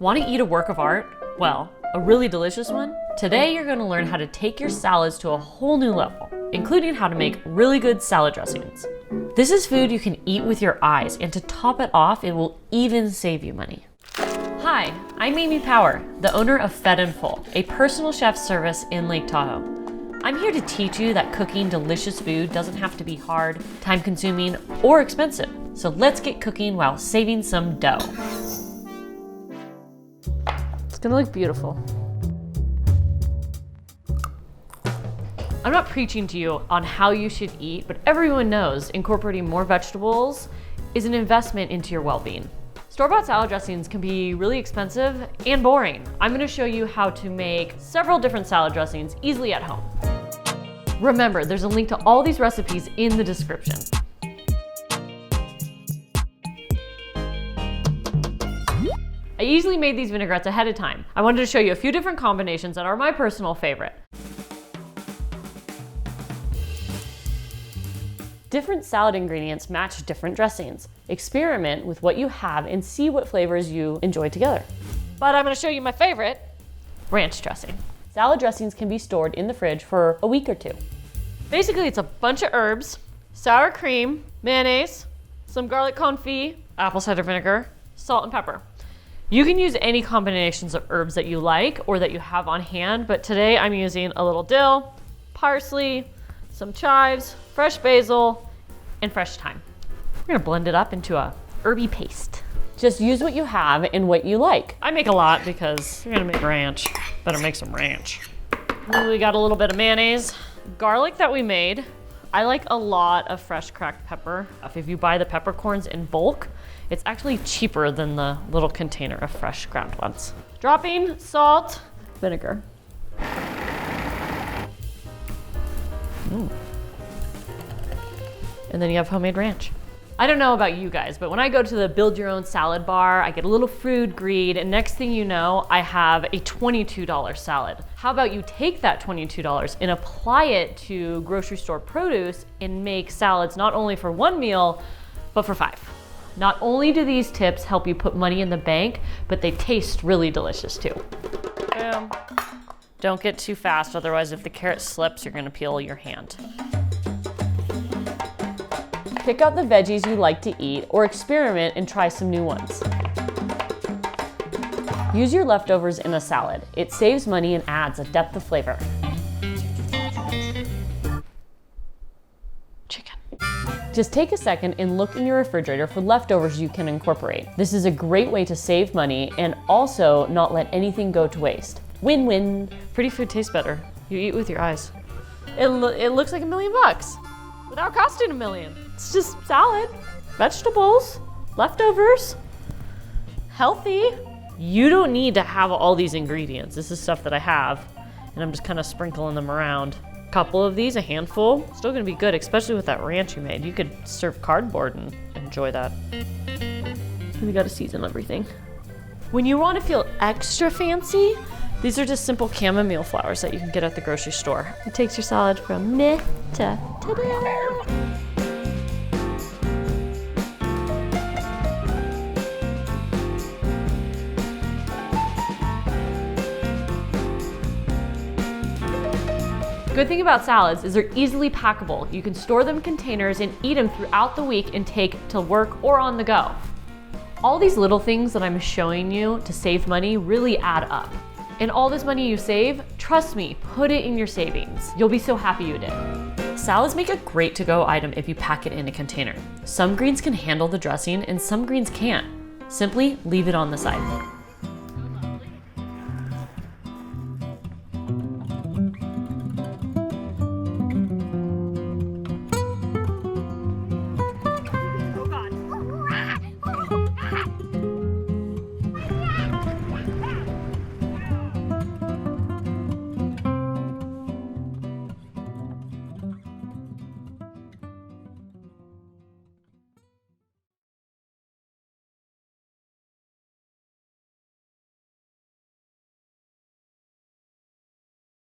Want to eat a work of art? Well, a really delicious one? Today you're going to learn how to take your salads to a whole new level, including how to make really good salad dressings. This is food you can eat with your eyes, and to top it off, it will even save you money. Hi, I'm Amy Power, the owner of Fed and Full, a personal chef service in Lake Tahoe. I'm here to teach you that cooking delicious food doesn't have to be hard, time-consuming, or expensive. So let's get cooking while saving some dough. It's gonna look beautiful. I'm not preaching to you on how you should eat, but everyone knows incorporating more vegetables is an investment into your well-being. Store-bought salad dressings can be really expensive and boring. I'm gonna show you how to make several different salad dressings easily at home. Remember, there's a link to all these recipes in the description. I easily made these vinaigrettes ahead of time. I wanted to show you a few different combinations that are my personal favorite. Different salad ingredients match different dressings. Experiment with what you have and see what flavors you enjoy together. But I'm gonna show you my favorite, ranch dressing. Salad dressings can be stored in the fridge for a week or two. Basically, it's a bunch of herbs, sour cream, mayonnaise, some garlic confit, apple cider vinegar, salt and pepper. You can use any combinations of herbs that you like or that you have on hand, but today I'm using a little dill, parsley, some chives, fresh basil, and fresh thyme. We're gonna blend it up into a herby paste. Just use what you have and what you like. I make a lot because you're gonna make ranch. Better make some ranch. We got a little bit of mayonnaise. Garlic that we made. I like a lot of fresh cracked pepper. If you buy the peppercorns in bulk, it's actually cheaper than the little container of fresh ground ones. Dropping salt, vinegar. And then you have homemade ranch. I don't know about you guys, but when I go to the build your own salad bar, I get a little food greed, and next thing you know, I have a $22 salad. How about you take that $22 and apply it to grocery store produce and make salads not only for one meal, but for 5. Not only do these tips help you put money in the bank, but they taste really delicious too. Boom. Don't get too fast, otherwise if the carrot slips, you're gonna peel your hand. Pick out the veggies you like to eat or experiment and try some new ones. Use your leftovers in a salad. It saves money and adds a depth of flavor. Chicken. Just take a second and look in your refrigerator for leftovers you can incorporate. This is a great way to save money and also not let anything go to waste. Win-win. Pretty food tastes better. You eat with your eyes. It looks like $1 million without costing $1 million. It's just salad, vegetables, leftovers, healthy. You don't need to have all these ingredients. This is stuff that I have, and I'm just kind of sprinkling them around. A couple of these, a handful, still gonna be good, especially with that ranch you made. You could serve cardboard and enjoy that. We gotta season everything. When you wanna feel extra fancy, these are just simple chamomile flowers that you can get at the grocery store. It takes your salad from meh to ta-da! Good thing about salads is they're easily packable. You can store them in containers and eat them throughout the week and take to work or on the go. All these little things that I'm showing you to save money really add up. And all this money you save, trust me, put it in your savings. You'll be so happy you did. Salads make a great to-go item if you pack it in a container. Some greens can handle the dressing and some greens can't. Simply leave it on the side.